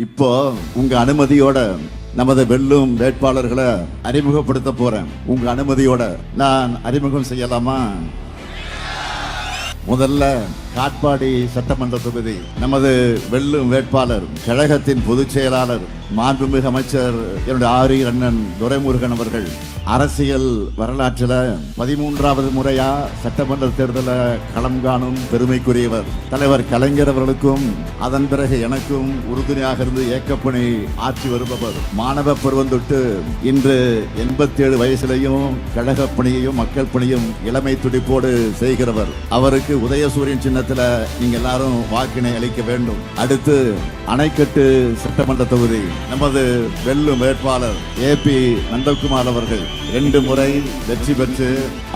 இப்போ உங்க அனுமதியோட நமது வெல்லும் வேட்பாளர்களை அறிமுகப்படுத்த போறேன். உங்க அனுமதியோட நான் அறிமுகம் செய்யலாமா? முதல்ல காட்பாடி சட்டமன்ற தொகுதி நமது வெல்லும் வேட்பாளர் கழகத்தின் பொதுச் செயலாளர் மாண்புமிகு அமைச்சர் என்னுடைய ஆரி அண்ணன் துரைமுருகன் அவர்கள் அரசியல் வரலாற்றில் 13வது முறையா சட்டமன்ற தேர்தலில் களம் காணும் பெருமைக்குரியவர். தலைவர் கலைஞர் அவர்களுக்கும் அதன் பிறகு எனக்கும் உறுதுணையாக இருந்து ஏக்கப்பணி ஆற்றி வருபவர். மாணவ பருவம் தொட்டு இன்று 87 வயசிலையும் கழக பணியையும் மக்கள் பணியும் இளமை துடிப்போடு செய்கிறவர். அவருக்கு உதயசூரியன் சின்னத்தில் நீங்க எல்லாரும் வாக்கினை அளிக்க வேண்டும். அடுத்து அணைக்கட்டு சட்டமன்ற தொகுதி நமது வெல்லும் வேட்பாளர் AP நந்தகுமார் அவர்கள் 2 முறை வெற்றி பெற்று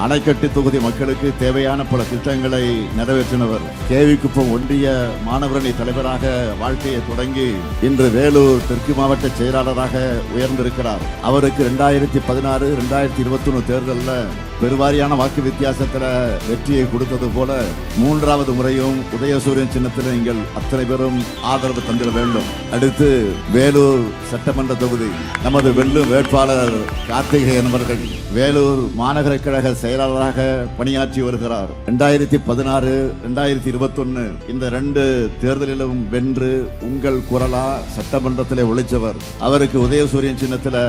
அணைக்கட்டு தொகுதி மக்களுக்கு தேவையான பல திட்டங்களை நிறைவேற்றினவர். கேவிக்குப்பம் ஒன்றிய மாணவரணி தலைவராக வாழ்க்கையை தொடங்கி இன்று வேலூர் தெற்கு மாவட்ட செயலாளராக உயர்ந்திருக்கிறார். அவருக்கு 2016 2021 தேர்தலில் பெருவாரியான வாக்கு வித்தியாசத்தில் வெற்றியை கொடுத்தது போல 3வது முறையும் உதயசூரியன் சின்னத்தில் நீங்கள் அத்தனை பேரும் ஆதரவு தந்திட வேண்டும். அடுத்து வேலூர் சட்டமன்ற தொகுதி நமது வெல்லும் வேட்பாளர் கார்த்திகேயன் அவர்கள் வேலூர் மாநகர கழக செயலாளராக பணியாற்றி வருகிறார். 2016 2021 இந்த 2 தேர்தலிலும் வென்று உங்கள் குரலா சட்டமன்றத்தில் ஒழிச்சவர். அவருக்கு உதயசூரியன் சின்னத்தில்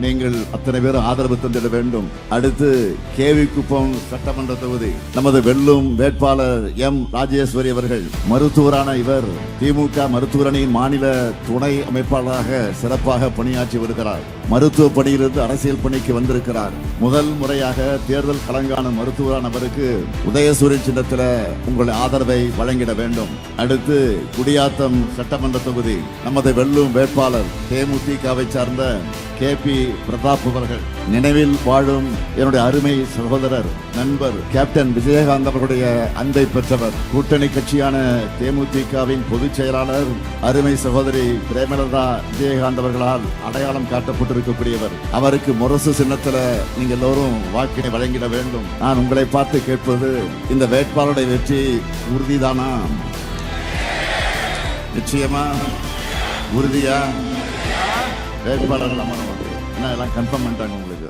நீங்கள் அத்தனை பேரும் ஆதரவு தந்திட வேண்டும். அடுத்து கேவிக்குப்பம் சட்டமன்ற தொகுதி நமது வெல்லும் வேட்பாளர் M ராஜேஸ்வரி அவர்கள் மருத்துவரான இவர் திமுக மருத்துவரணியின் மாநில துணை அமைப்பாளராக சிறப்பாக பணியாற்றி வருகிறார். மருத்துவ பணியிலிருந்து அரசியல் பணிக்கு வந்திருக்கிறார். முதல் முறையாக தேர்தல் களங்காணும் மருத்துவரான அவருக்கு உதயசூரியன் சின்னத்தில் உங்களுடைய ஆதரவை வழங்கிட வேண்டும். அடுத்து குடியாத்தம் சட்டமன்ற தொகுதி நமது வெல்லும் வேட்பாளர் தேமுதிகவை சார்ந்த KP பிரதாப் அவர்கள் நினைவில் வாழும் என்னுடைய அருமை சகோதரர் நண்பர் கேப்டன் விஜயகாந்த் அவர்களுடைய அன்பை பெற்றவர். கூட்டணி கட்சியான தேமுதிகவின் பொதுச் செயலாளர் அருமை சகோதரி பிரேமலதா விஜயகாந்த் அவர்களால் அடையாளம் காட்டப்பட்டிருக்கக்கூடியவர். அவருக்கு முரசு சின்னத்தில் நீங்க எல்லோரும் வாக்கினை வழங்கிட வேண்டும். நான் உங்களை பார்த்து கேட்பது, இந்த வேட்பாளருடைய வெற்றி உறுதிதானா? நிச்சயமா? உறுதியா? வேட்பாளர்கள் அமரணும். என்ன எல்லாம் கன்ஃபார்ம் பண்ணிட்டாங்க உங்களுக்கு?